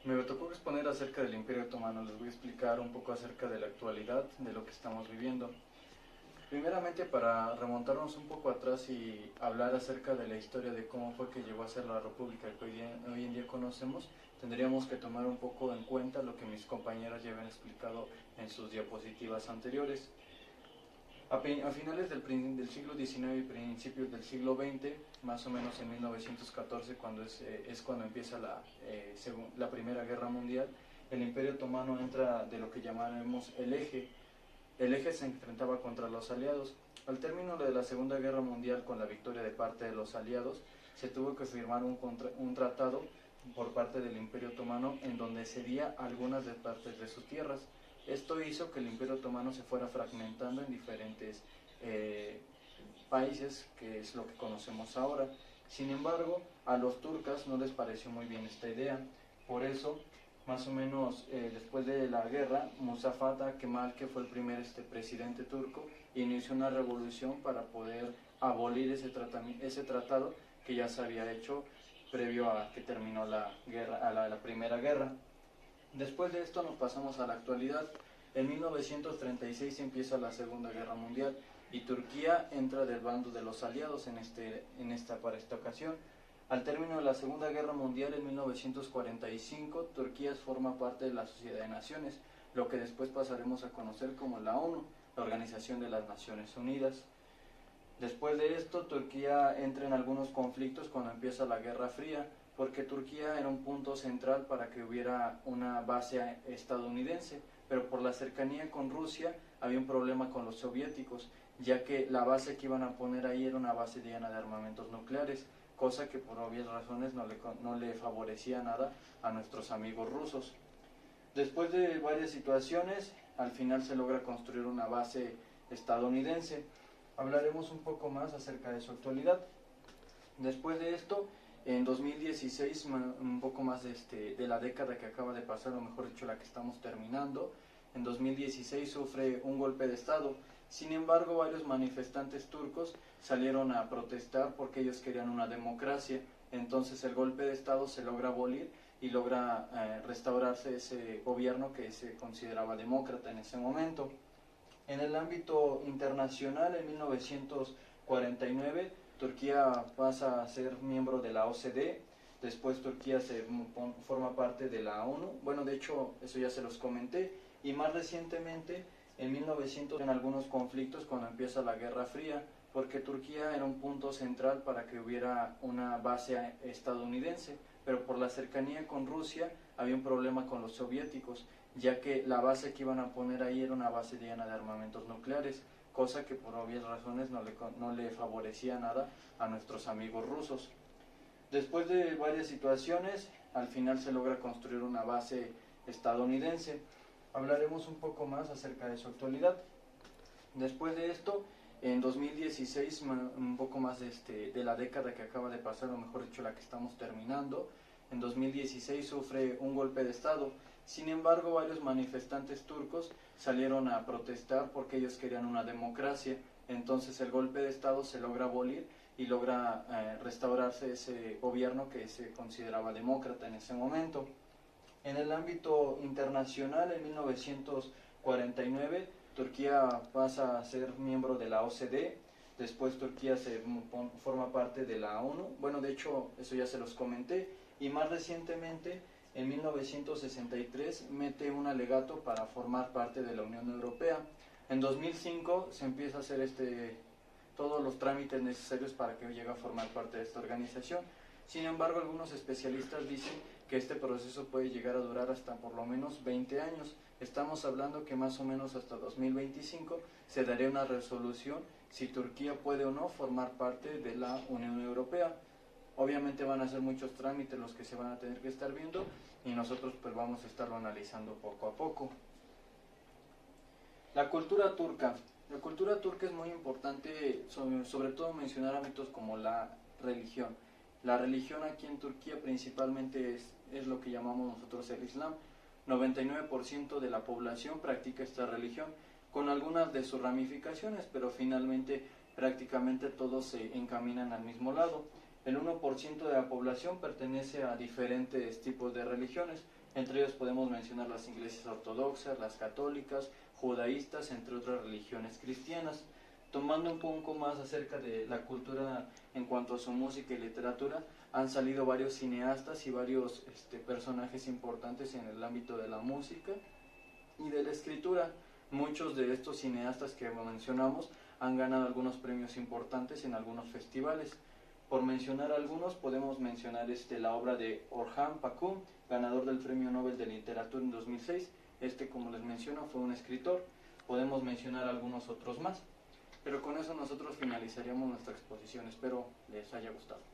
Me tocó exponer acerca del Imperio Otomano. Les voy a explicar un poco acerca de la actualidad, de lo que estamos viviendo. Primeramente, para remontarnos un poco atrás y hablar acerca de la historia de cómo fue que llegó a ser la república que hoy en día conocemos, tendríamos que tomar un poco en cuenta lo que mis compañeras ya habían explicado en sus diapositivas anteriores. A finales del siglo XIX y principios del siglo XX, más o menos en 1914, cuando es cuando empieza la Primera Guerra Mundial, el Imperio Otomano entra de lo que llamaremos el Eje. El Eje se enfrentaba contra los aliados. Al término de la Segunda Guerra Mundial, con la victoria de parte de los aliados, se tuvo que firmar un tratado por parte del Imperio Otomano en donde cedía algunas de partes de sus tierras. Esto hizo que el Imperio Otomano se fuera fragmentando en diferentes países, que es lo que conocemos ahora. Sin embargo, a los turcas no les pareció muy bien esta idea. Por eso, más o menos después de la guerra, Mustafa Kemal, que fue el primer presidente turco, inició una revolución para poder abolir ese tratado que ya se había hecho previo a que terminó la Primera Guerra. Después de esto nos pasamos a la actualidad. En 1936 empieza la Segunda Guerra Mundial y Turquía entra del bando de los aliados para esta ocasión. Al término de la Segunda Guerra Mundial, en 1945, Turquía forma parte de la Sociedad de Naciones, lo que después pasaremos a conocer como la ONU, la Organización de las Naciones Unidas. Después de esto, Turquía entra en algunos conflictos cuando empieza la Guerra Fría, porque Turquía era un punto central para que hubiera una base estadounidense, pero por la cercanía con Rusia había un problema con los soviéticos, ya que la base que iban a poner ahí era una base llena de armamentos nucleares, cosa que por obvias razones no le favorecía nada a nuestros amigos rusos. Después de varias situaciones, al final se logra construir una base estadounidense. Hablaremos un poco más acerca de su actualidad. Después de esto, en 2016, un poco más de la década que acaba de pasar, o mejor dicho, la que estamos terminando, en 2016 sufre un golpe de Estado. Sin embargo, varios manifestantes turcos salieron a protestar porque ellos querían una democracia. Entonces el golpe de Estado se logra abolir y logra restaurarse ese gobierno que se consideraba demócrata en ese momento. En el ámbito internacional, en 1949, Turquía pasa a ser miembro de la OCDE, después Turquía forma parte de la ONU, bueno, de hecho, eso ya se los comenté, y más recientemente, en 1900, en algunos conflictos cuando empieza la Guerra Fría, porque Turquía era un punto central para que hubiera una base estadounidense, pero por la cercanía con Rusia había un problema con los soviéticos, ya que la base que iban a poner ahí era una base llena de armamentos nucleares, cosa que por obvias razones no le favorecía nada a nuestros amigos rusos. Después de varias situaciones, al final se logra construir una base estadounidense. Hablaremos un poco más acerca de su actualidad. Después de esto, en 2016, un poco más de la década que acaba de pasar, o mejor dicho, la que estamos terminando, en 2016 sufre un golpe de Estado. Sin embargo, varios manifestantes turcos salieron a protestar porque ellos querían una democracia. Entonces el golpe de Estado se logra abolir y logra restaurarse ese gobierno que se consideraba demócrata en ese momento. En el ámbito internacional, en 1949, Turquía pasa a ser miembro de la OCDE, después Turquía forma parte de la ONU, bueno, de hecho, eso ya se los comenté, y más recientemente, en 1963, mete un alegato para formar parte de la Unión Europea. En 2005 se empieza a hacer todos los trámites necesarios para que llegue a formar parte de esta organización. Sin embargo, algunos especialistas dicen que este proceso puede llegar a durar hasta por lo menos 20 años. Estamos hablando que más o menos hasta 2025 se daría una resolución si Turquía puede o no formar parte de la Unión Europea. Obviamente van a ser muchos trámites los que se van a tener que estar viendo y nosotros pues vamos a estarlo analizando poco a poco. La cultura turca. La cultura turca es muy importante, sobre todo mencionar ámbitos como la religión. La religión aquí en Turquía principalmente es lo que llamamos nosotros el Islam. 99% de la población practica esta religión, con algunas de sus ramificaciones, pero finalmente prácticamente todos se encaminan al mismo lado. El 1% de la población pertenece a diferentes tipos de religiones, entre ellos podemos mencionar las iglesias ortodoxas, las católicas, judaístas, entre otras religiones cristianas. Tomando un poco más acerca de la cultura en cuanto a su música y literatura, han salido varios cineastas y varios personajes importantes en el ámbito de la música y de la escritura. Muchos de estos cineastas que mencionamos han ganado algunos premios importantes en algunos festivales. Por mencionar algunos, podemos mencionar la obra de Orhan Pamuk, ganador del Premio Nobel de Literatura en 2006. Como les menciono, fue un escritor. Podemos mencionar algunos otros más. Pero con eso nosotros finalizaríamos nuestra exposición. Espero les haya gustado.